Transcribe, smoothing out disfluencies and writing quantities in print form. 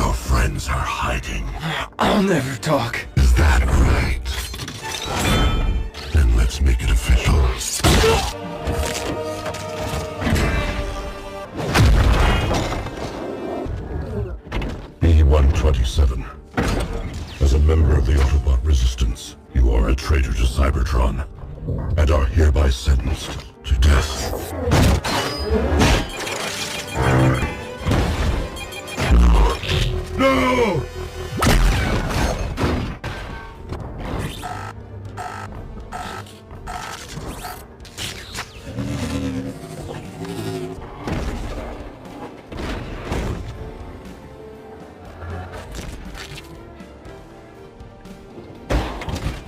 your friends are hiding. I'll never talk. Is that right? Then let's make it official. E-127. As a member of the Autobot Resistance, you are a traitor to Cybertron, and are hereby sentenced to death.